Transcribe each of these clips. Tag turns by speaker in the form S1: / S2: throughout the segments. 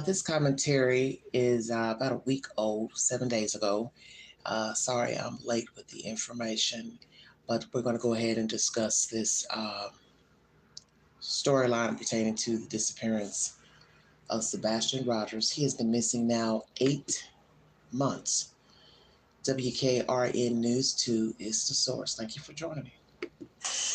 S1: This commentary is about a week old, 7 days ago. Sorry I'm late with the information, but we're going to go ahead and discuss this storyline pertaining to the disappearance of Sebastian Rogers. He has been missing now 8 months. WKRN News 2 is the source. Thank you for joining me.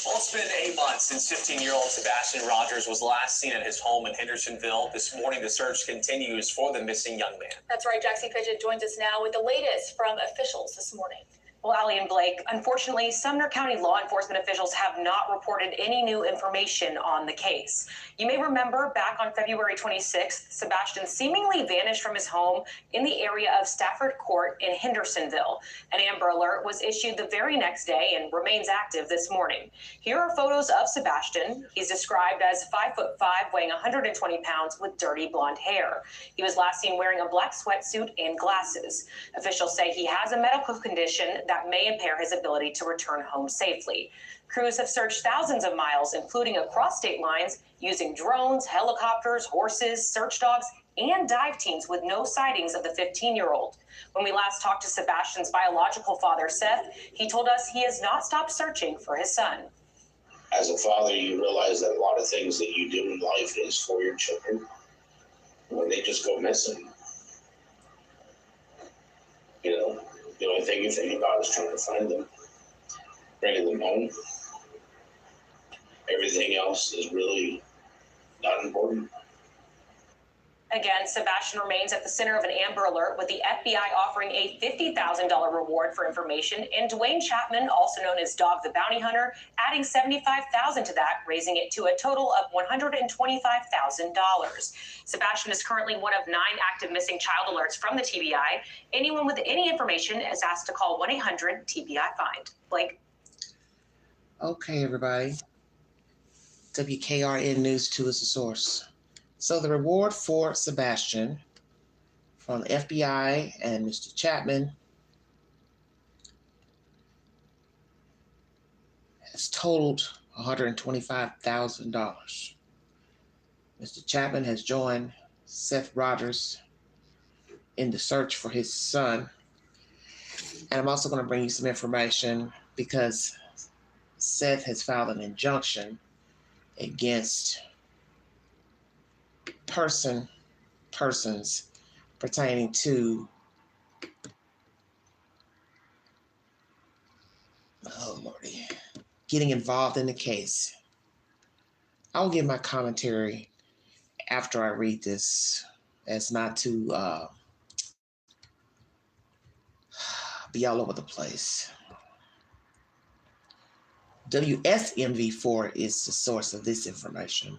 S2: Well, it's been 8 months since 15-year-old Sebastian Rogers was last seen at his home in Hendersonville. This morning, the search continues for the missing young man.
S3: That's right. Jackson Fidget joins us now with the latest from officials this morning. Well, Allie and Blake, unfortunately, Sumner County law enforcement officials have not reported any new information on the case. You may remember back on February 26th, Sebastian seemingly vanished from his home in the area of Stafford Court in Hendersonville. An Amber Alert was issued the very next day and remains active this morning. Here are photos of Sebastian. He's described as 5'5", weighing 120 pounds with dirty blonde hair. He was last seen wearing a black sweatsuit and glasses. Officials say he has a medical condition that may impair his ability to return home safely. Crews have searched thousands of miles, including across state lines, using drones, helicopters, horses, search dogs, and dive teams with no sightings of the 15-year-old. When we last talked to Sebastian's biological father, Seth, he told us he has not stopped searching for his son.
S4: As a father, you realize that a lot of things that you do in life is for your children. When they just go missing, the only thing you think about is trying to find them, bringing them home. Everything else is really not important.
S3: Again, Sebastian remains at the center of an Amber Alert, with the FBI offering a $50,000 reward for information, and Dwayne Chapman, also known as Dog the Bounty Hunter, adding $75,000 to that, raising it to a total of $125,000. Sebastian is currently one of 9 active missing child alerts from the TBI. Anyone with any information is asked to call 1-800-TBI-FIND. Blake?
S1: Okay, everybody. WKRN News 2 is the source. So the reward for Sebastian from the FBI and Mr. Chapman has totaled $125,000. Mr. Chapman has joined Seth Rogers in the search for his son. And I'm also going to bring you some information because Seth has filed an injunction against persons pertaining to getting involved in the case. I'll give my commentary after I read this, as not to be all over the place. WSMV4 is the source of this information.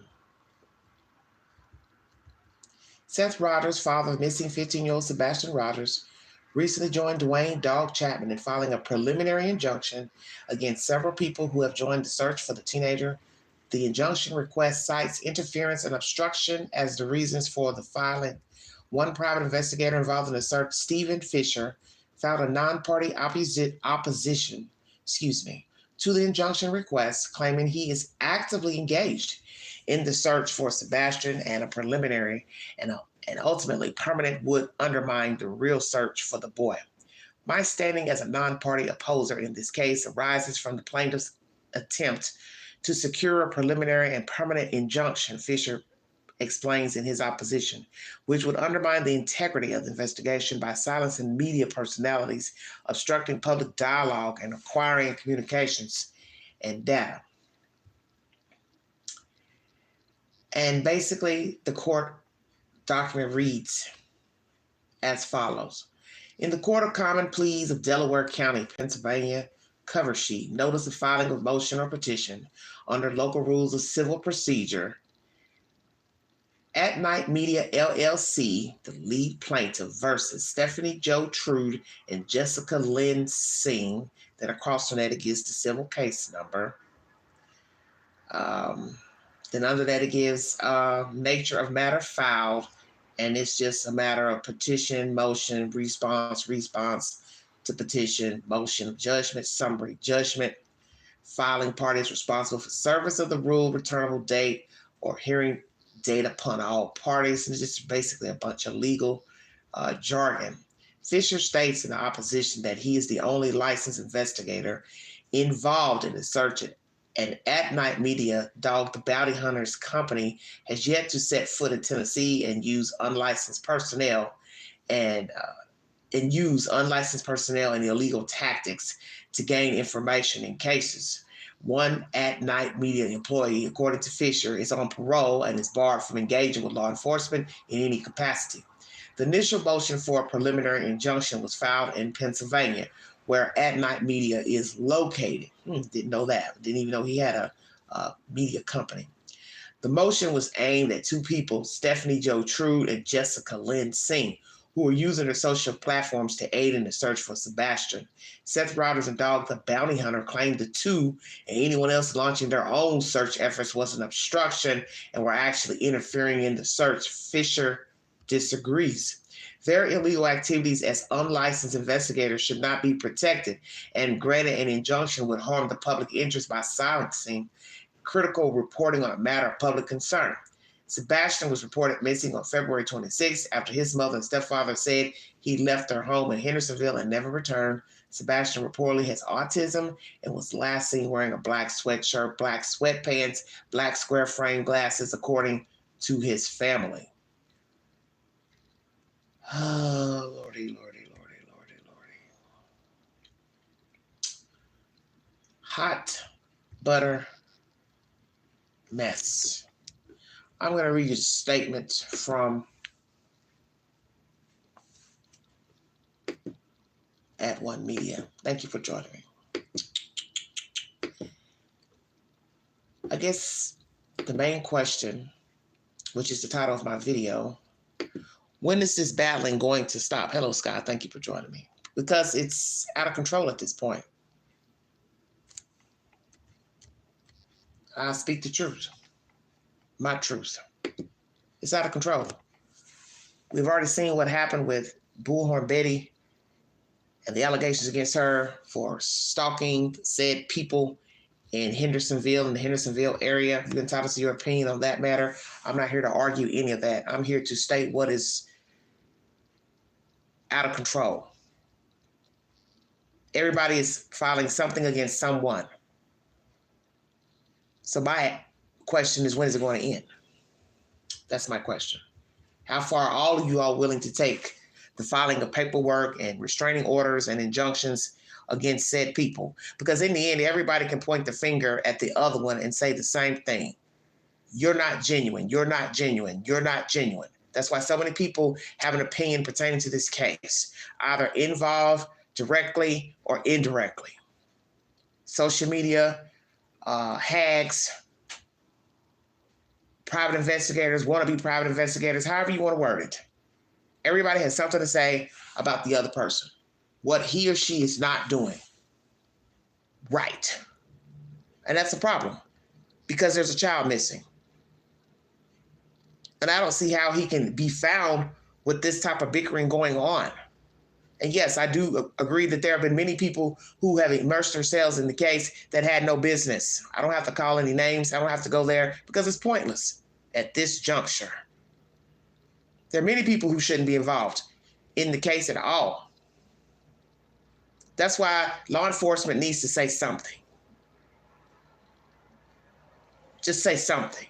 S1: Seth Rogers, father of missing 15-year-old Sebastian Rogers, recently joined Dwayne "Dog" Chapman in filing a preliminary injunction against several people who have joined the search for the teenager. The injunction request cites interference and obstruction as the reasons for the filing. One private investigator involved in the search, Stephen Fisher, filed a non-party opposition to the injunction request, claiming he is actively engaged in the search for Sebastian, and a preliminary and ultimately permanent would undermine the real search for the boy. My standing as a non-party opposer in this case arises from the plaintiff's attempt to secure a preliminary and permanent injunction, Fisher explains in his opposition, which would undermine the integrity of the investigation by silencing media personalities, obstructing public dialogue, and acquiring communications and data. And basically, the court document reads as follows. In the Court of Common Pleas of Delaware County, Pennsylvania, cover sheet, notice of filing of motion or petition under local rules of civil procedure, At Night Media LLC, the lead plaintiff, versus Stephanie Jo Trude and Jessica Lynn Singh, that across from that it gives the civil case number. Then under that it gives nature of matter filed, and it's just a matter of petition, motion, response to petition, motion of judgment, summary judgment, filing parties responsible for service of the rule, returnable date, or hearing date upon all parties, and it's just basically a bunch of legal jargon. Fisher states in the opposition that he is the only licensed investigator involved in the search, and At-Night Media, Dog the Bounty Hunter's company, has yet to set foot in Tennessee and use unlicensed personnel and illegal tactics to gain information in cases. One At-Night Media employee, according to Fisher, is on parole and is barred from engaging with law enforcement in any capacity. The initial motion for a preliminary injunction was filed in Pennsylvania, where At-Night Media is located. Didn't know that. Didn't even know he had a media company. The motion was aimed at two people, Stephanie Jo Trude and Jessica Lynn Singh, who were using their social platforms to aid in the search for Sebastian. Seth Rogers and Dog the Bounty Hunter claimed the two and anyone else launching their own search efforts was an obstruction and were actually interfering in the search. Fisher disagrees. Their illegal activities as unlicensed investigators should not be protected, and granted an injunction would harm the public interest by silencing critical reporting on a matter of public concern. Sebastian was reported missing on February 26th after his mother and stepfather said he left their home in Hendersonville and never returned. Sebastian reportedly has autism and was last seen wearing a black sweatshirt, black sweatpants, black square frame glasses, according to his family. Oh, Lordy, Lordy, Lordy, Lordy, Lordy. Hot butter mess. I'm going to read you a statement from @One Media. Thank you for joining me. I guess the main question, which is the title of my video, when is this battling going to stop? Hello, Scott. Thank you for joining me. Because it's out of control at this point. I speak the truth. My truth. It's out of control. We've already seen what happened with Bullhorn Betty and the allegations against her for stalking said people in Hendersonville, in the Hendersonville area. You're entitled to your opinion on that matter. I'm not here to argue any of that. I'm here to state what is out of control. Everybody is filing something against someone. So my question is, when is it going to end? That's my question. How far are all of you all willing to take the filing of paperwork and restraining orders and injunctions against said people? Because in the end, everybody can point the finger at the other one and say the same thing. You're not genuine. You're not genuine. You're not genuine. That's why so many people have an opinion pertaining to this case, either involved directly or indirectly. Social media, hags, private investigators, wannabe private investigators, however you want to word it. Everybody has something to say about the other person, what he or she is not doing right. And that's a problem because there's a child missing. And I don't see how he can be found with this type of bickering going on. And yes, I do agree that there have been many people who have immersed themselves in the case that had no business. I don't have to call any names. I don't have to go there because it's pointless at this juncture. There are many people who shouldn't be involved in the case at all. That's why law enforcement needs to say something. Just say something.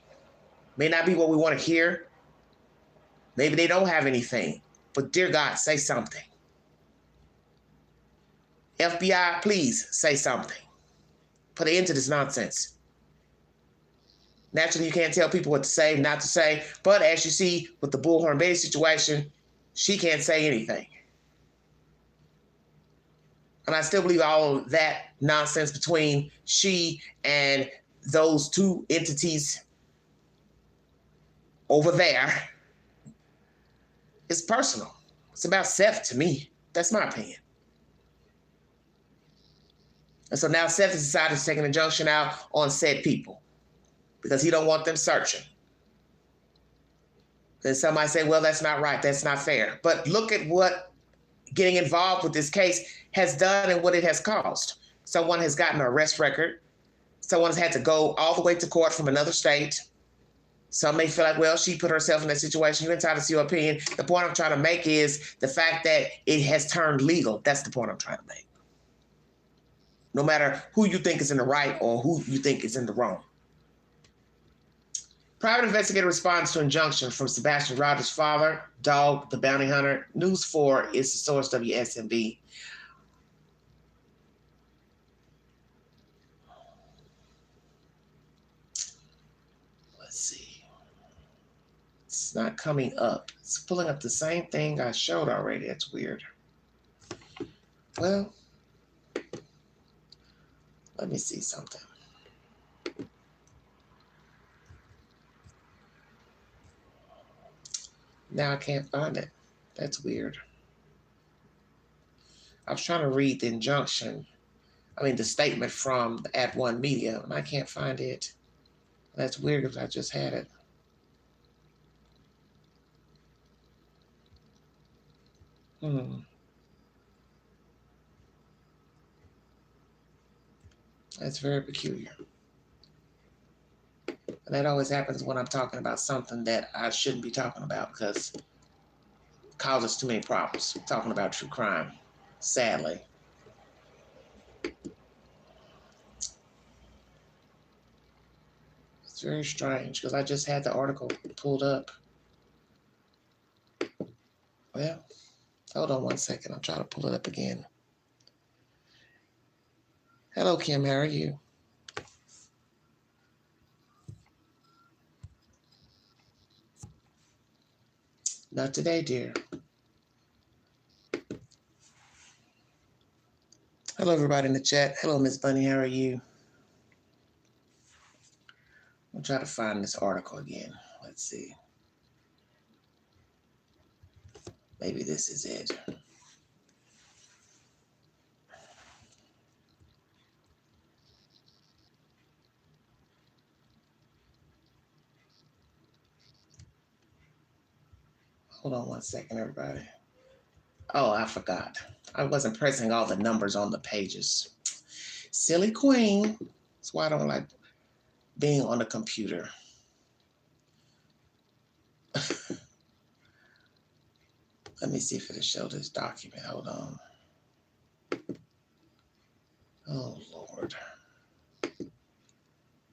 S1: May not be what we want to hear. Maybe they don't have anything. But dear God, say something. FBI, please say something. Put an end to this nonsense. Naturally, you can't tell people what to say, not to say. But as you see with the Bullhorn Betty situation, she can't say anything. And I still believe all of that nonsense between she and those two entities over there is personal. It's about Seth to me. That's my opinion. And so now Seth has decided to take an injunction out on said people because he don't want them searching. Then somebody say, well, that's not right. That's not fair. But look at what getting involved with this case has done and what it has caused. Someone has gotten an arrest record. Someone has had to go all the way to court from another state. Some may feel like, well, she put herself in that situation. You're entitled to your opinion. The point I'm trying to make is the fact that it has turned legal. That's the point I'm trying to make. No matter who you think is in the right or who you think is in the wrong. Private investigator responds to injunction from Sebastian Rogers' father, Dog the Bounty Hunter. News 4 is the source WSMB. Let's see. It's not coming up. It's pulling up the same thing I showed already. That's weird. Well, let me see something. Now I can't find it. That's weird. I was trying to read the injunction, the statement from the At One Media, and I can't find it. That's weird because I just had it. That's very peculiar. And that always happens when I'm talking about something that I shouldn't be talking about because it causes too many problems. Talking about true crime, sadly. It's very strange because I just had the article pulled up. Well, hold on one second. I'll try to pull it up again. Hello, Kim. How are you? Not today, dear. Hello, everybody in the chat. Hello, Miss Bunny. How are you? I'll try to find this article again. Let's see. Maybe this is it. Hold on one second, everybody. Oh, I forgot. I wasn't pressing all the numbers on the pages. Silly queen. That's why I don't like being on the computer. Let me see if it'll show this document. Hold on. Oh, Lord.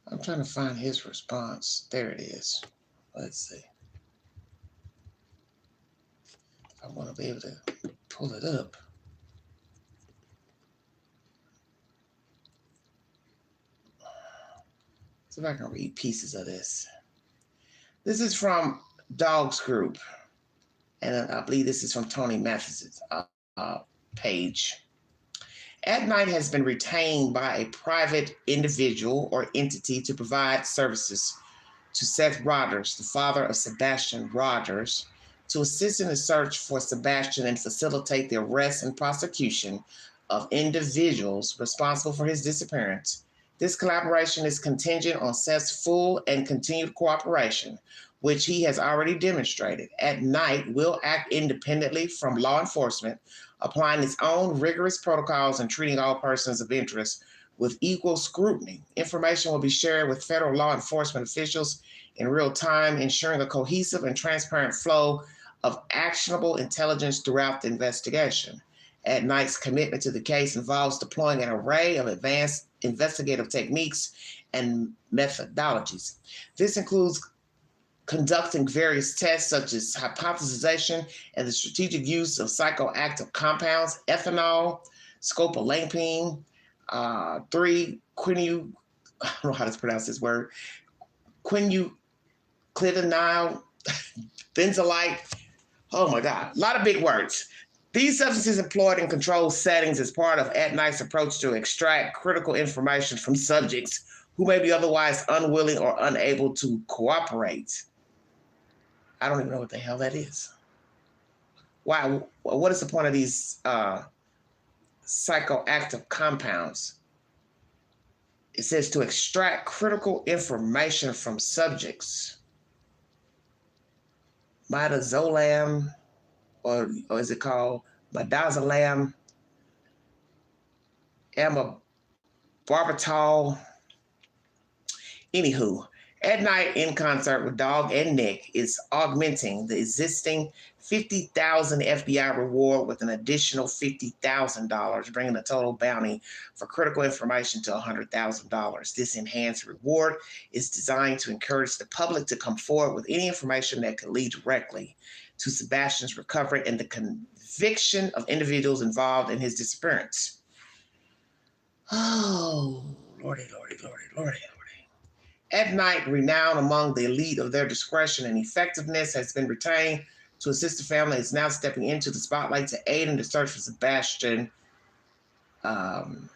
S1: I'm trying to find his response. There it is. Let's see. I want to be able to pull it up. See if I can read pieces of this. This is from Dog's Group. And I believe this is from Tony Mathis's page. At Night has been retained by a private individual or entity to provide services to Seth Rogers, the father of Sebastian Rogers, to assist in the search for Sebastian and facilitate the arrest and prosecution of individuals responsible for his disappearance. This collaboration is contingent on Seth's full and continued cooperation, which he has already demonstrated. At Night will act independently from law enforcement, applying its own rigorous protocols and treating all persons of interest with equal scrutiny. Information will be shared with federal law enforcement officials in real time, ensuring a cohesive and transparent flow of actionable intelligence throughout the investigation. At Night's commitment to the case involves deploying an array of advanced investigative techniques and methodologies. This includes conducting various tests such as hypothesization and the strategic use of psychoactive compounds, ethanol, scopolamine, 3-quinu, I don't know how to pronounce this word, quinuclidenol, benzolite. Oh my God, a lot of big words. These substances employed in controlled settings as part of At Night's approach to extract critical information from subjects who may be otherwise unwilling or unable to cooperate. I don't even know what the hell that is. Why? What is the point of these psychoactive compounds? It says to extract critical information from subjects. Midazolam, or is it called midazolam, amabarbital. Anywho, At Night, in concert with Dog and Nick, is augmenting the existing $50,000 FBI reward with an additional $50,000, bringing the total bounty for critical information to $100,000. This enhanced reward is designed to encourage the public to come forward with any information that could lead directly to Sebastian's recovery and the conviction of individuals involved in his disappearance. Oh, Lordy, Lordy, Lordy, Lordy. At Night, renowned among the elite of their discretion and effectiveness, has been retained to assist the family. Is now stepping into the spotlight to aid in the search for Sebastian. And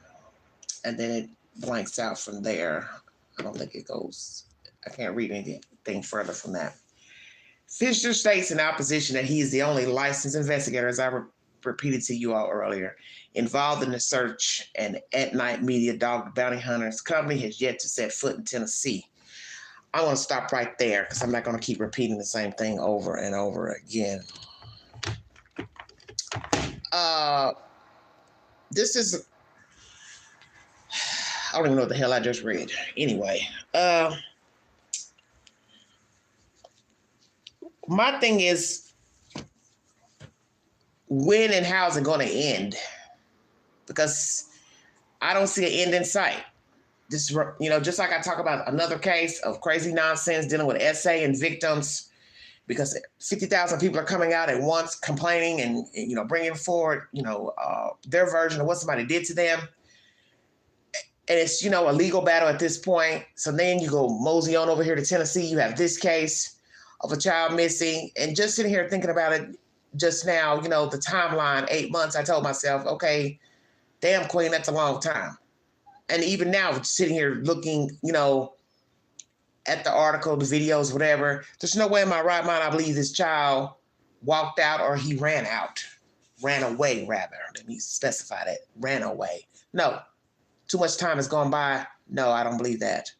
S1: then it blanks out from there. I don't think it goes. I can't read anything further from that. Fisher states in opposition that he is the only licensed investigator, as I repeated to you all earlier, involved in the search, and At Night Media, Dog the Bounty Hunters Company, has yet to set foot in Tennessee. I want to stop right there because I'm not going to keep repeating the same thing over and over again. This is, I don't even know what the hell I just read. Anyway, my thing is, when and how is it going to end? Because I don't see an end in sight. This, just like I talk about another case of crazy nonsense dealing with SA and victims, because 50,000 people are coming out at once complaining and bringing forward, their version of what somebody did to them. And it's, a legal battle at this point. So then you go mosey on over here to Tennessee. You have this case of a child missing, and just sitting here thinking about it just now, the timeline, 8 months, I told myself, okay, damn, Queen, that's a long time. And even now, sitting here looking, at the article, the videos, whatever, there's no way in my right mind I believe this child walked out or he ran away, rather. Let me specify that, ran away. No, too much time has gone by. No, I don't believe that.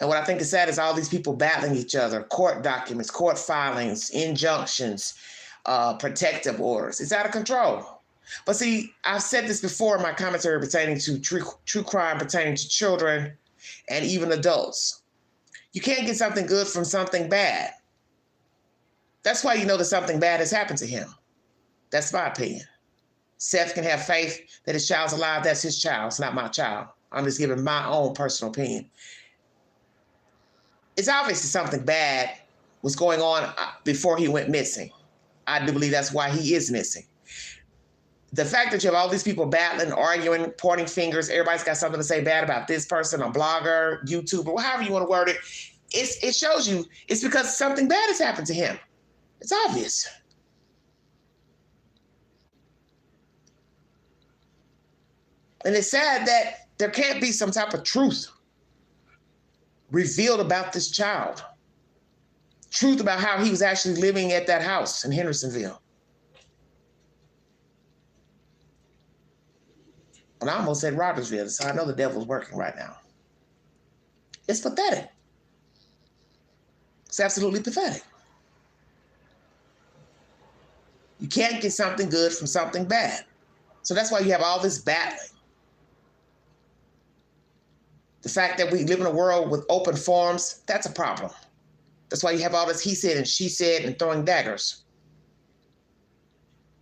S1: And what I think is sad is all these people battling each other, court documents, court filings, injunctions, protective orders. It's out of control. But see, I've said this before in my commentary pertaining to true crime, pertaining to children and even adults. You can't get something good from something bad. That's why you know that something bad has happened to him. That's my opinion. Seth can have faith that his child's alive. That's his child. It's not my child. I'm just giving my own personal opinion. It's obviously something bad was going on before he went missing. I do believe that's why he is missing. The fact that you have all these people battling, arguing, pointing fingers, everybody's got something to say bad about this person, a blogger, YouTuber, however you want to word it, it shows you it's because something bad has happened to him. It's obvious. And it's sad that there can't be some type of truth revealed about this child. Truth about how he was actually living at that house in Hendersonville. And I almost said Rogersville, so I know the devil's working right now. It's pathetic. It's absolutely pathetic. You can't get something good from something bad. So that's why you have all this battling. The fact that we live in a world with open forums, that's a problem. That's why you have all this he said and she said and throwing daggers.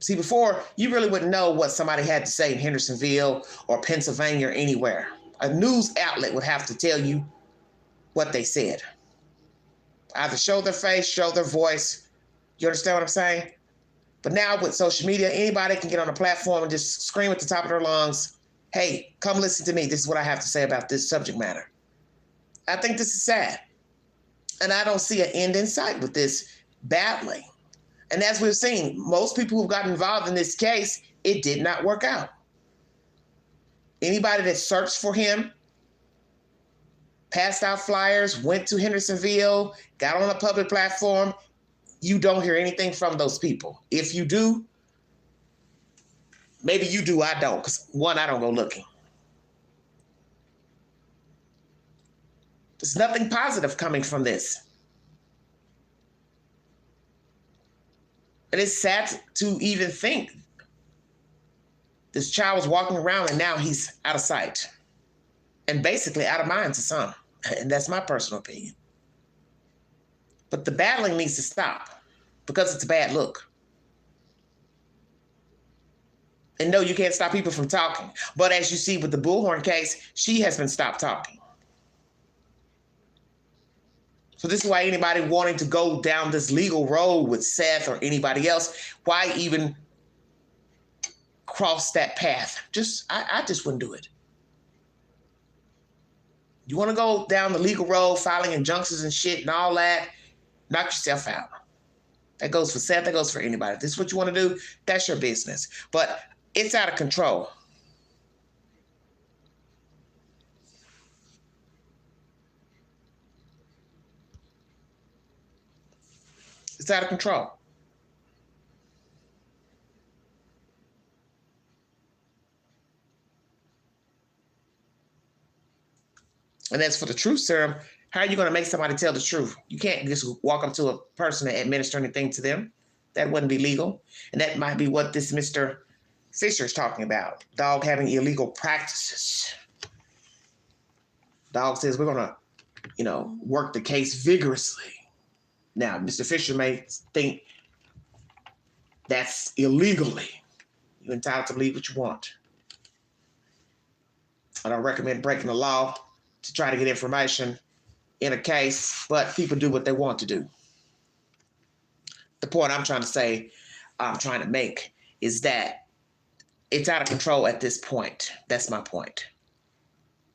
S1: See, before, you really wouldn't know what somebody had to say in Hendersonville or Pennsylvania or anywhere. A news outlet would have to tell you what they said. Either show their face, show their voice. You understand what I'm saying? But now with social media, anybody can get on a platform and just scream at the top of their lungs, hey, come listen to me. This is what I have to say about this subject matter. I think this is sad. And I don't see an end in sight with this battling. And as we've seen, most people who've gotten involved in this case, it did not work out. Anybody that searched for him, passed out flyers, went to Hendersonville, got on a public platform, you don't hear anything from those people. If you do, maybe you do, I don't, because one, I don't go looking. There's nothing positive coming from this. And it's sad to even think this child was walking around and now he's out of sight and basically out of mind to some. And that's my personal opinion. But the battling needs to stop because it's a bad look. And no, you can't stop people from talking. But as you see with the Bullhorn case, she has been stopped talking. So this is why anybody wanting to go down this legal road with Seth or anybody else, why even cross that path? I just wouldn't do it. You want to go down the legal road, filing injunctions and shit and all that, knock yourself out. That goes for Seth, that goes for anybody. If this is what you want to do, that's your business. But it's out of control. It's out of control. And as for the truth serum, how are you going to make somebody tell the truth? You can't just walk up to a person and administer anything to them. That wouldn't be legal. And that might be what this Mr. Fisher is talking about. Dog having illegal practices. Dog says we're going to, work the case vigorously. Now, Mr. Fisher may think that's illegally. You're entitled to believe what you want. I don't recommend breaking the law to try to get information in a case, but people do what they want to do. The point I'm trying to make is that it's out of control at this point. That's my point.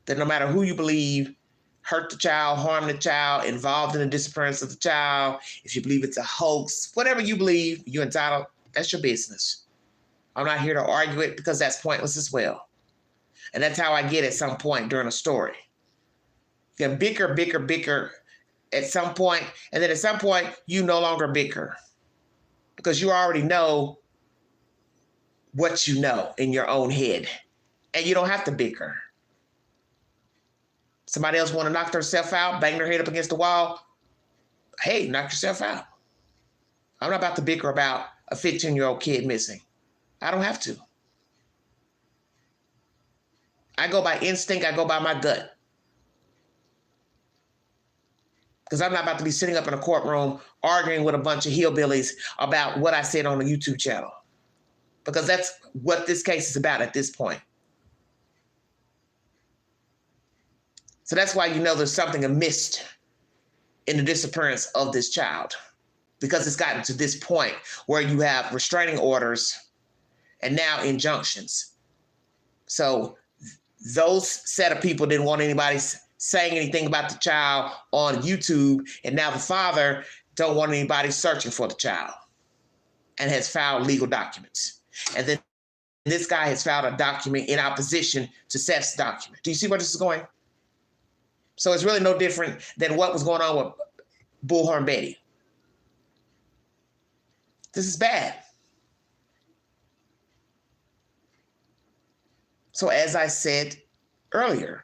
S1: That no matter who you believe hurt the child, harm the child, involved in the disappearance of the child, if you believe it's a hoax, whatever you believe, you're entitled, that's your business. I'm not here to argue it because that's pointless as well. And that's how I get at some point during a story. You can bicker at some point, and then at some point, you no longer bicker because you already know what you know in your own head, and you don't have to bicker. Somebody else want to knock themselves out, bang their head up against the wall. Hey, knock yourself out. I'm not about to bicker about a 15-year-old kid missing. I don't have to. I go by instinct. I go by my gut. Because I'm not about to be sitting up in a courtroom arguing with a bunch of hillbillies about what I said on the YouTube channel. Because that's what this case is about at this point. So that's why you know there's something amiss in the disappearance of this child. Because it's gotten to this point where you have restraining orders and now injunctions. So those set of people didn't want anybody saying anything about the child on YouTube, and now the father don't want anybody searching for the child and has filed legal documents. And then this guy has filed a document in opposition to Seth's document. Do you see where this is going? So it's really no different than what was going on with Bullhorn Betty. This is bad. So as I said earlier,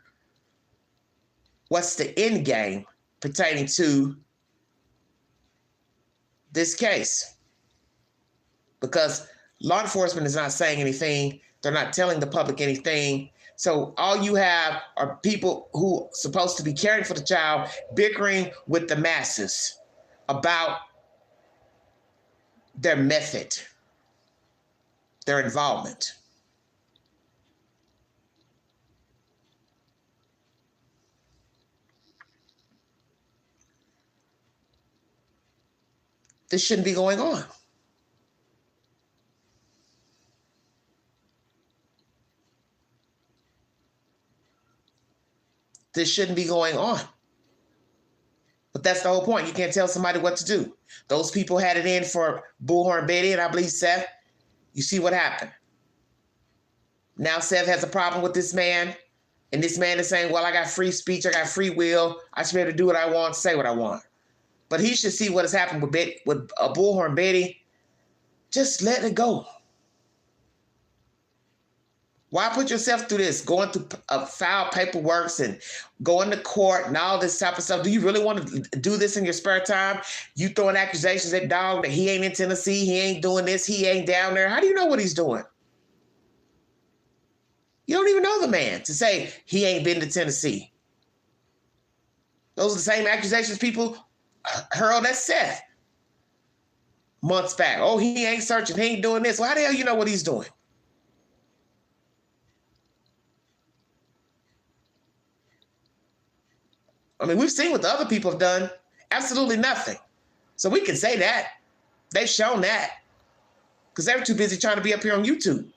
S1: what's the end game pertaining to this case? Because law enforcement is not saying anything. They're not telling the public anything. So all you have are people who are supposed to be caring for the child bickering with the masses about their method, their involvement. This shouldn't be going on. This shouldn't be going on. But that's the whole point. You can't tell somebody what to do. Those people had it in for Bullhorn Betty and I believe Seth. You see what happened. Now Seth has a problem with this man. And this man is saying, well, I got free speech. I got free will. I should be able to do what I want, say what I want. But he should see what has happened with Bullhorn Betty. Just let it go. Why put yourself through this? Going through file paperwork and going to court and all this type of stuff. Do you really want to do this in your spare time? You throwing accusations at Dog that he ain't in Tennessee, he ain't doing this, he ain't down there. How do you know what he's doing? You don't even know the man to say he ain't been to Tennessee. Those are the same accusations people hurled at Seth months back. Oh, he ain't searching. He ain't doing this. Well, how the hell you know what he's doing? I mean, we've seen what the other people have done. Absolutely nothing. So we can say that. They've shown that. Because they were too busy trying to be up here on YouTube.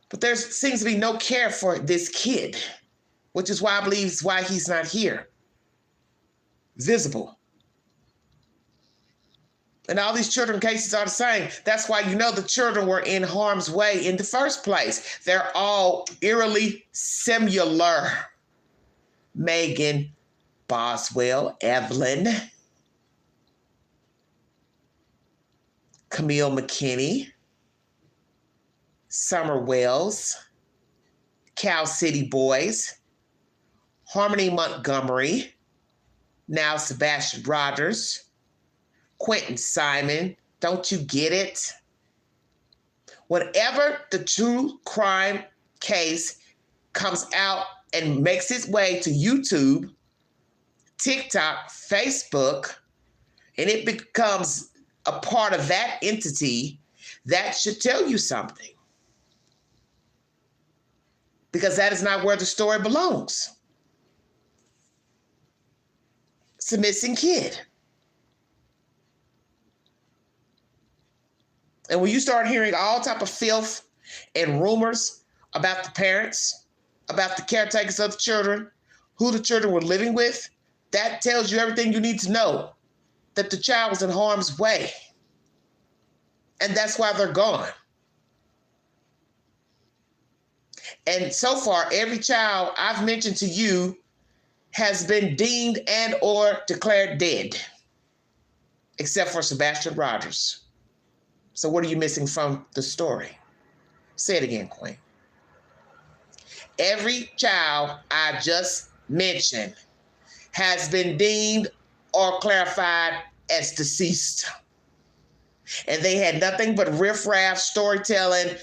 S1: But there seems to be no care for this kid, which is why I believe why he's not here. Visible. And all these children cases are the same. That's why you know the children were in harm's way in the first place. They're all eerily similar. Megan, Boswell, Evelyn, Camille McKinney, Summer Wells, Cal City Boys, Harmony Montgomery, now Sebastian Rogers, Quentin Simon. Don't you get it? Whenever the true crime case comes out and makes its way to YouTube, TikTok, Facebook, and it becomes a part of that entity, that should tell you something. Because that is not where the story belongs. It's a missing kid. And when you start hearing all type of filth and rumors about the parents, about the caretakers of the children, who the children were living with, that tells you everything you need to know, that the child was in harm's way. And that's why they're gone. And so far, every child I've mentioned to you has been deemed and or declared dead, except for Sebastian Rogers. So what are you missing from the story? Say it again, Queen. Every child I just mentioned has been deemed or clarified as deceased. And they had nothing but riffraff, storytelling,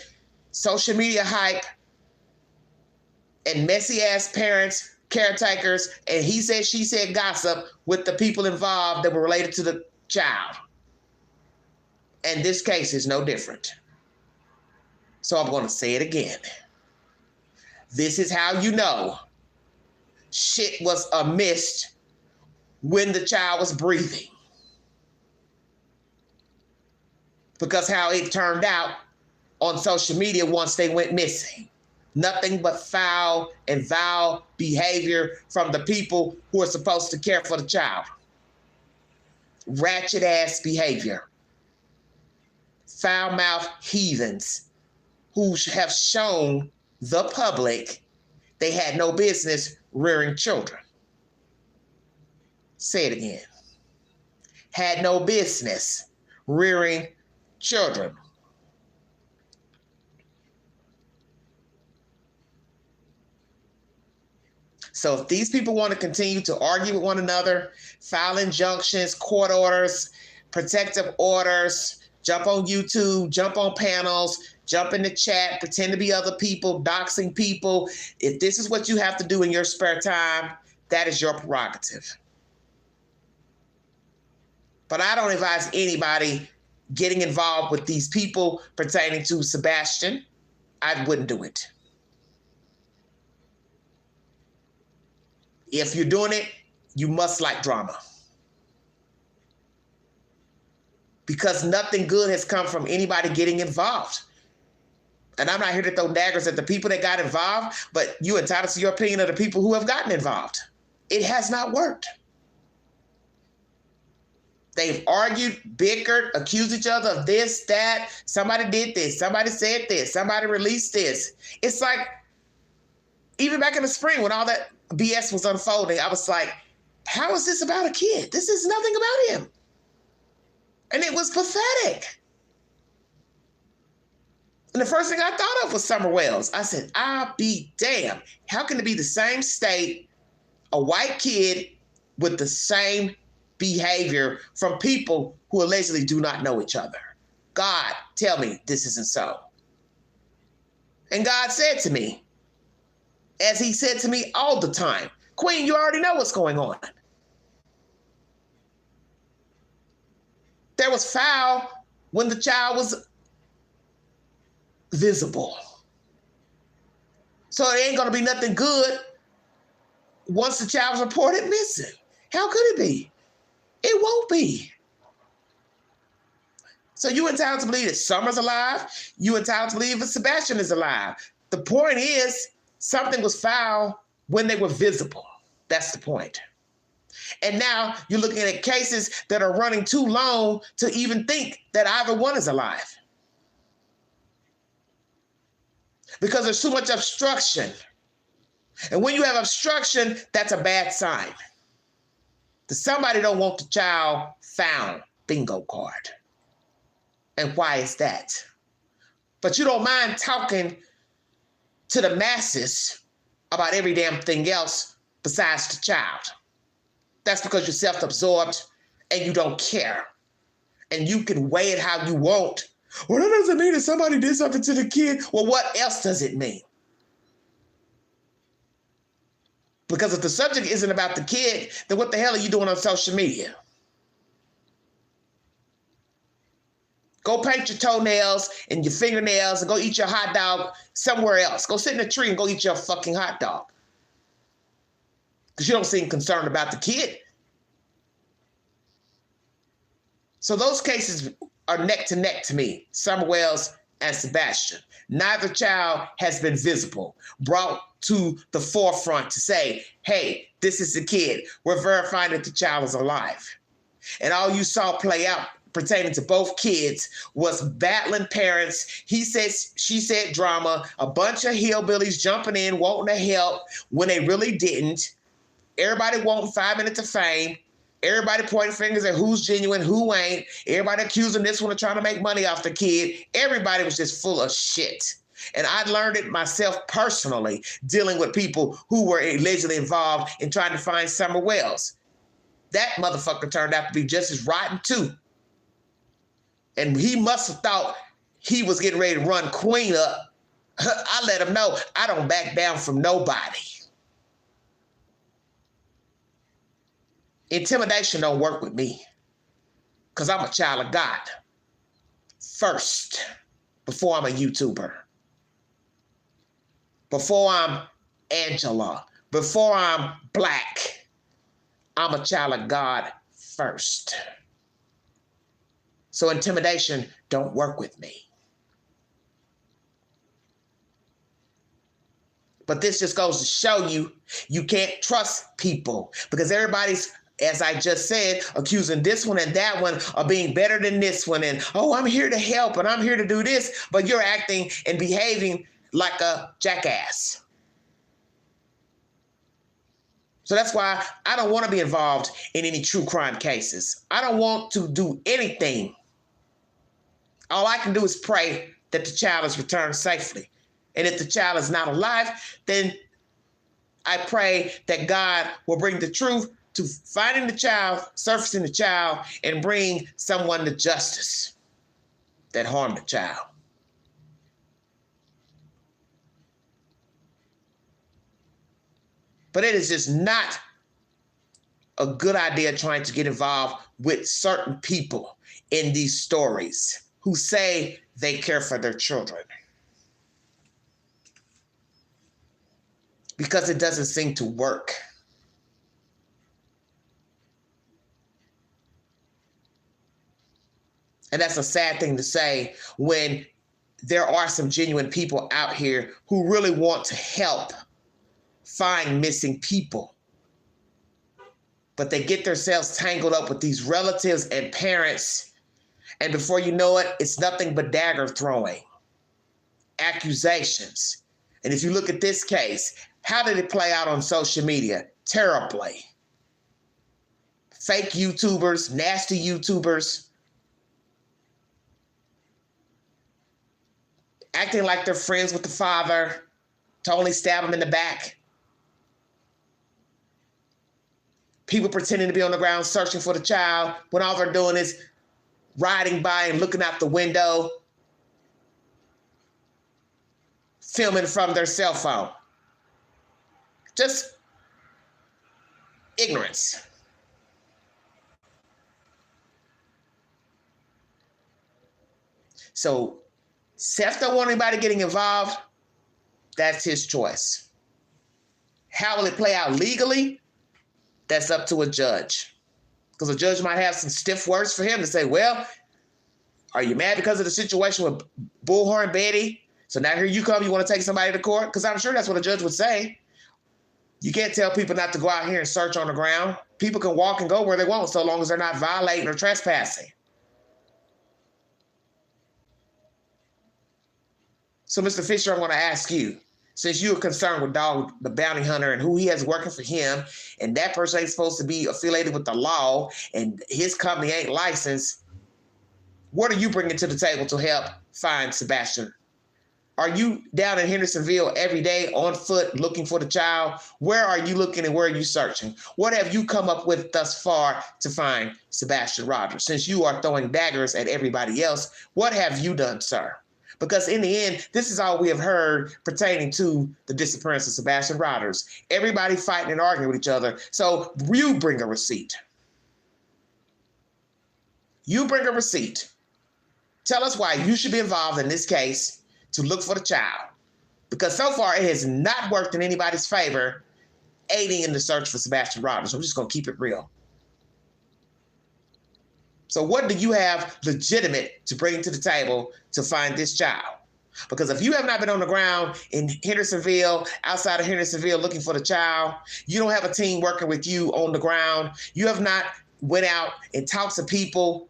S1: social media hype, and messy-ass parents, caretakers, and he said, she said gossip with the people involved that were related to the child. And this case is no different. So I'm going to say it again. This is how you know shit was amiss when the child was breathing. Because how it turned out on social media once they went missing. Nothing but foul and vile behavior from the people who are supposed to care for the child. Ratchet ass behavior. Foul-mouthed heathens who have shown the public they had no business rearing children. Say it again. Had no business rearing children. So if these people want to continue to argue with one another, file injunctions, court orders, protective orders, jump on YouTube, jump on panels, jump in the chat, pretend to be other people, doxing people. If this is what you have to do in your spare time, that is your prerogative. But I don't advise anybody getting involved with these people pertaining to Sebastian. I wouldn't do it. If you're doing it, you must like drama. Because nothing good has come from anybody getting involved. And I'm not here to throw daggers at the people that got involved, but you're entitled to your opinion of the people who have gotten involved. It has not worked. They've argued, bickered, accused each other of this, that. Somebody did this. Somebody said this. Somebody released this. It's like, even back in the spring when all that BS was unfolding, I was like, how is this about a kid? This is nothing about him. And it was pathetic. And the first thing I thought of was Summer Wells. I said, I'll be damned. How can it be the same state, a white kid with the same behavior from people who allegedly do not know each other? God, tell me this isn't so. And God said to me, as he said to me all the time, Queen, you already know what's going on. There was foul when the child was visible. So it ain't going to be nothing good once the child is reported missing. How could it be? It won't be. So you entitled to believe that Summer's alive. You entitled to believe that Sebastian is alive. The point is, something was foul when they were visible. That's the point. And now you're looking at cases that are running too long to even think that either one is alive. Because there's too much obstruction. And when you have obstruction, that's a bad sign. Somebody don't want the child found. Bingo card. And why is that? But you don't mind talking to the masses about every damn thing else besides the child. That's because you're self-absorbed and you don't care. And you can weigh it how you want. Well, that doesn't mean that somebody did something to the kid. Well, what else does it mean? Because if the subject isn't about the kid, then what the hell are you doing on social media? Go paint your toenails and your fingernails and go eat your hot dog somewhere else. Go sit in a tree and go eat your fucking hot dog. Because you don't seem concerned about the kid. So those cases are neck to neck to me, Summer Wells and Sebastian. Neither child has been visible, brought to the forefront to say, hey, this is the kid. We're verifying that the child is alive. And all you saw play out pertaining to both kids was battling parents, he said, she said drama, a bunch of hillbillies jumping in, wanting to help when they really didn't. Everybody wanting 5 minutes of fame. Everybody pointing fingers at who's genuine, who ain't. Everybody accusing this one of trying to make money off the kid. Everybody was just full of shit. And I learned it myself personally, dealing with people who were allegedly involved in trying to find Summer Wells. That motherfucker turned out to be just as rotten too. And he must have thought he was getting ready to run Queen up. I let him know I don't back down from nobody. Intimidation don't work with me because I'm a child of God first, before I'm a YouTuber, before I'm Angela, before I'm Black. I'm a child of God first. So intimidation don't work with me. But this just goes to show you, you can't trust people because everybody's, as I just said, accusing this one and that one of being better than this one. And, oh, I'm here to help and I'm here to do this. But you're acting and behaving like a jackass. So that's why I don't want to be involved in any true crime cases. I don't want to do anything. All I can do is pray that the child is returned safely. And if the child is not alive, then I pray that God will bring the truth to finding the child, surfacing the child, and bring someone to justice that harmed the child. But it is just not a good idea trying to get involved with certain people in these stories who say they care for their children. Because it doesn't seem to work. And that's a sad thing to say when there are some genuine people out here who really want to help find missing people. But they get themselves tangled up with these relatives and parents. And before you know it, it's nothing but dagger throwing, accusations. And if you look at this case, how did it play out on social media? Terribly. Fake YouTubers, nasty YouTubers, acting like they're friends with the father to only stab him in the back. People pretending to be on the ground searching for the child when all they're doing is riding by and looking out the window, filming from their cell phone. Just ignorance. So Seth don't want anybody getting involved. That's his choice. How will it play out legally? That's up to a judge. Because a judge might have some stiff words for him to say, well, are you mad because of the situation with Bullhorn Betty? So now here you come, you want to take somebody to court? Because I'm sure that's what a judge would say. You can't tell people not to go out here and search on the ground. People can walk and go where they want so long as they're not violating or trespassing. So, Mr. Fisher, I want to ask you, since you are concerned with Dog the Bounty Hunter and who he has working for him, and that person ain't supposed to be affiliated with the law, and his company ain't licensed, what are you bringing to the table to help find Sebastian? Are you down in Hendersonville every day on foot looking for the child? Where are you looking and where are you searching? What have you come up with thus far to find Sebastian Rogers? Since you are throwing daggers at everybody else, what have you done, sir? Because in the end, this is all we have heard pertaining to the disappearance of Sebastian Rogers. Everybody fighting and arguing with each other. So you bring a receipt. You bring a receipt. Tell us why you should be involved in this case to look for the child. Because so far it has not worked in anybody's favor aiding in the search for Sebastian Rogers. I'm just going to keep it real. So what do you have legitimate to bring to the table to find this child? Because if you have not been on the ground in Hendersonville, outside of Hendersonville looking for the child, you don't have a team working with you on the ground, you have not went out and talked to people,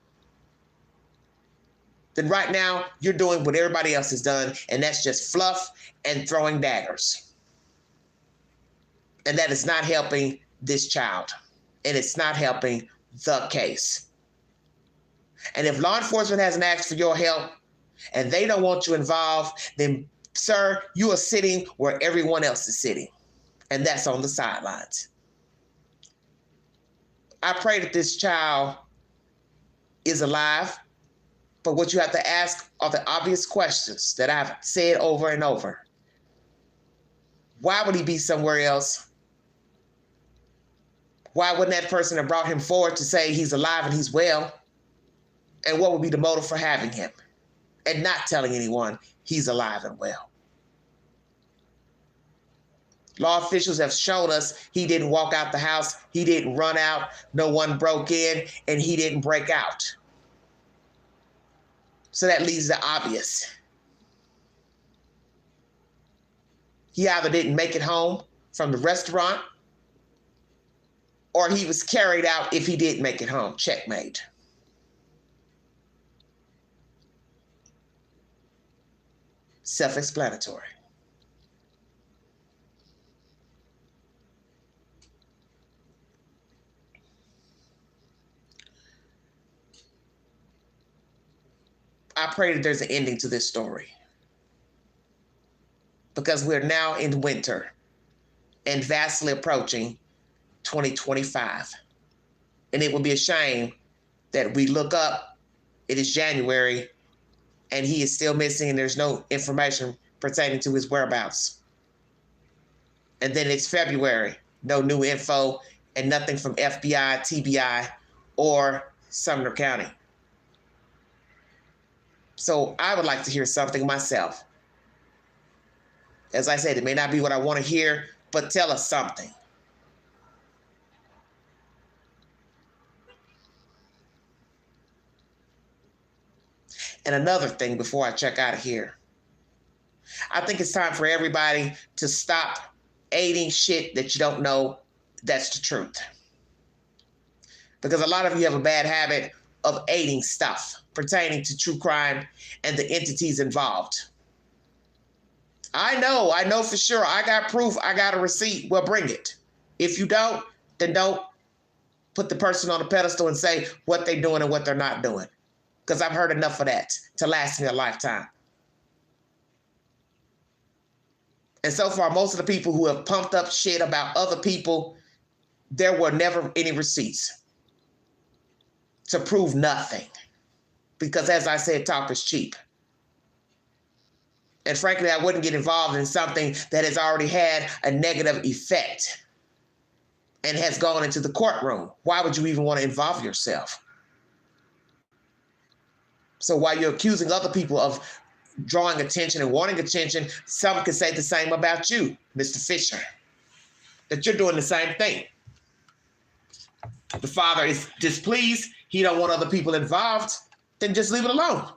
S1: then right now you're doing what everybody else has done, and that's just fluff and throwing daggers. And that is not helping this child, and it's not helping the case. And if law enforcement hasn't asked for your help and they don't want you involved, then, sir, you are sitting where everyone else is sitting, and that's on the sidelines. I pray that this child is alive, but what you have to ask are the obvious questions that I've said over and over. Why would he be somewhere else? Why wouldn't that person have brought him forward to say he's alive and he's well? And what would be the motive for having him and not telling anyone he's alive and well? Law officials have shown us he didn't walk out the house, he didn't run out, no one broke in, and he didn't break out. So that leaves the obvious. He either didn't make it home from the restaurant, or he was carried out if he did make it home. Checkmate. Self-explanatory. I pray that there's an ending to this story, because we're now in winter and vastly approaching 2025. And it would be a shame that we look up, it is January, and he is still missing and there's no information pertaining to his whereabouts. And then it's February, no new info and nothing from FBI, TBI, or Sumner County. So I would like to hear something myself. As I said, it may not be what I want to hear, but tell us something. And another thing before I check out of here, I think it's time for everybody to stop aiding shit that you don't know that's the truth. Because a lot of you have a bad habit of aiding stuff pertaining to true crime and the entities involved. I know for sure. I got proof. I got a receipt. Well, bring it. If you don't, then don't put the person on a pedestal and say what they're doing and what they're not doing. Because I've heard enough of that to last me a lifetime. And so far, most of the people who have pumped up shit about other people, there were never any receipts to prove nothing. Because as I said, talk is cheap. And frankly, I wouldn't get involved in something that has already had a negative effect and has gone into the courtroom. Why would you even want to involve yourself? So while you're accusing other people of drawing attention and wanting attention, some could say the same about you, Mr. Fisher, that you're doing the same thing. The father is displeased. He don't want other people involved. Then just leave it alone.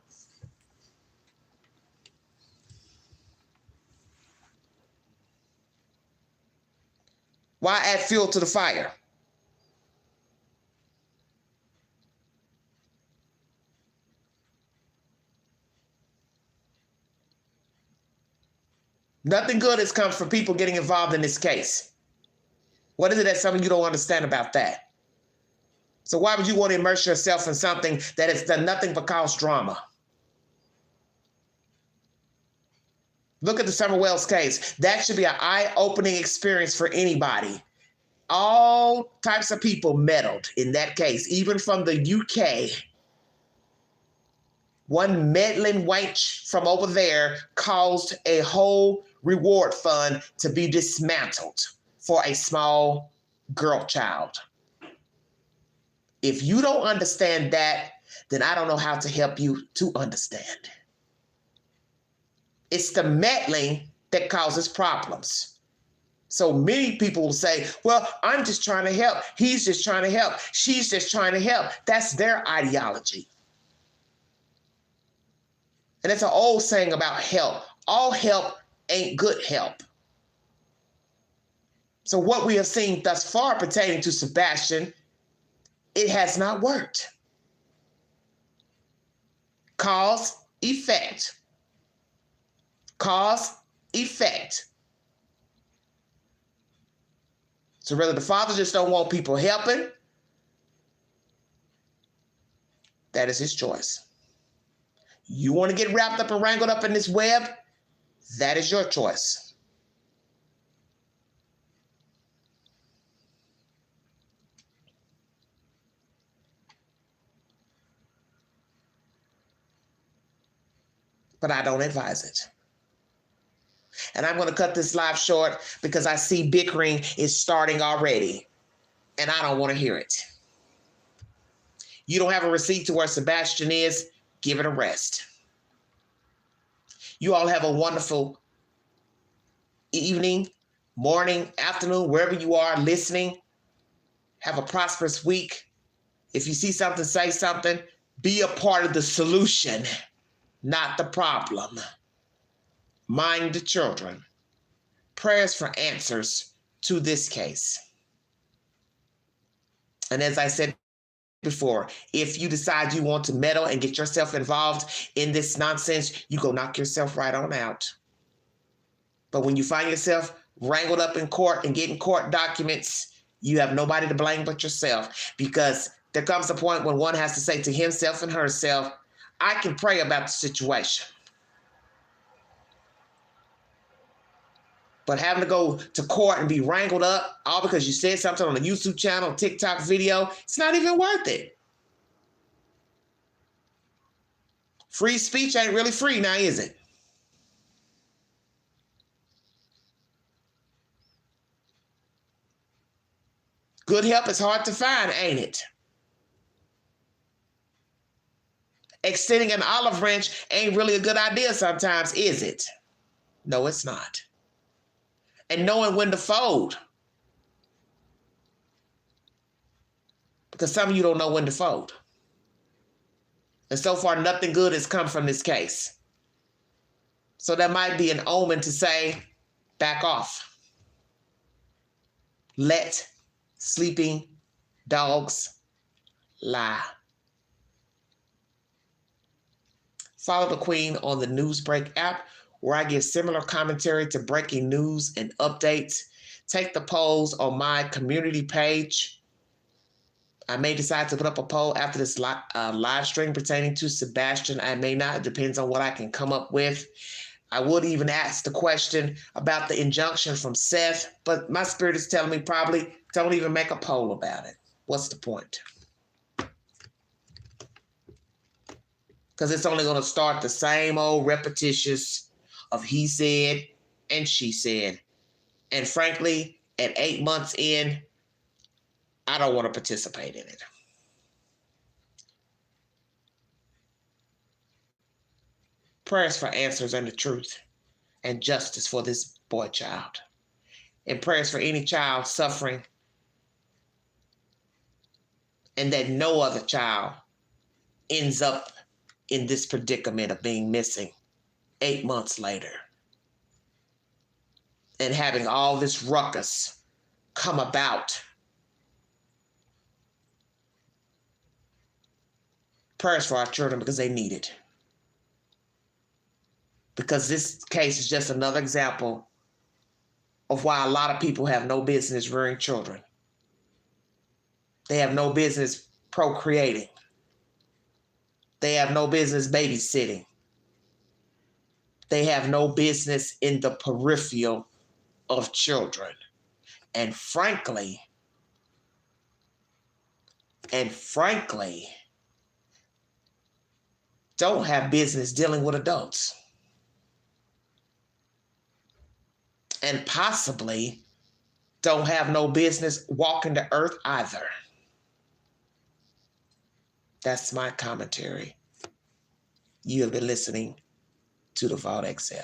S1: Why add fuel to the fire? Nothing good has come from people getting involved in this case. What is it that some of you don't understand about that? So why would you want to immerse yourself in something that has done nothing but cause drama? Look at the Summer Wells case. That should be an eye-opening experience for anybody. All types of people meddled in that case, even from the UK. One meddling wench from over there caused a whole reward fund to be dismantled for a small girl child. If you don't understand that, then I don't know how to help you to understand. It's the meddling that causes problems. So many people will say, well, I'm just trying to help. He's just trying to help. She's just trying to help. That's their ideology. And it's an old saying about help. All help ain't good help. So what we have seen thus far pertaining to Sebastian, it has not worked. Cause, effect. Cause, effect. So whether the father just don't want people helping, that is his choice. You want to get wrapped up and wrangled up in this web, that is your choice. But I don't advise it. And I'm going to cut this live short because I see bickering is starting already. And I don't want to hear it. You don't have a receipt to where Sebastian is, give it a rest. You all have a wonderful evening, morning, afternoon, wherever you are listening. Have a prosperous week. If you see something, say something. Be a part of the solution, not the problem. Mind the children. Prayers for answers to this case. And as I said before, if you decide you want to meddle and get yourself involved in this nonsense, you go knock yourself right on out. But when you find yourself wrangled up in court and getting court documents, you have nobody to blame but yourself, because there comes a point when one has to say to himself and herself, I can pray about the situation. But having to go to court and be wrangled up all because you said something on a YouTube channel, TikTok video, it's not even worth it. Free speech ain't really free now, is it? Good help is hard to find, ain't it? Extending an olive branch ain't really a good idea sometimes, is it? No, it's not. And knowing when to fold. Because some of you don't know when to fold. And so far, nothing good has come from this case. So that might be an omen to say, back off. Let sleeping dogs lie. Follow the Queen on the Newsbreak app, where I give similar commentary to breaking news and updates. Take the polls on my community page. I may decide to put up a poll after this live stream pertaining to Sebastian. I may not. It depends on what I can come up with. I would even ask the question about the injunction from Seth, but my spirit is telling me probably don't even make a poll about it. What's the point? because it's only going to start the same old repetitious of he said and she said. And frankly, at 8 months in, I don't want to participate in it. Prayers for answers and the truth and justice for this boy child. And prayers for any child suffering, and that no other child ends up in this predicament of being missing 8 months later and having all this ruckus come about. Prayers for our children because they need it. Because this case is just another example of why a lot of people have no business rearing children. They have no business procreating. They have no business babysitting. They have no business in the peripheral of children. And frankly, don't have business dealing with adults. And possibly don't have no business walking the earth either. That's my commentary. You have been listening to the Vault XL.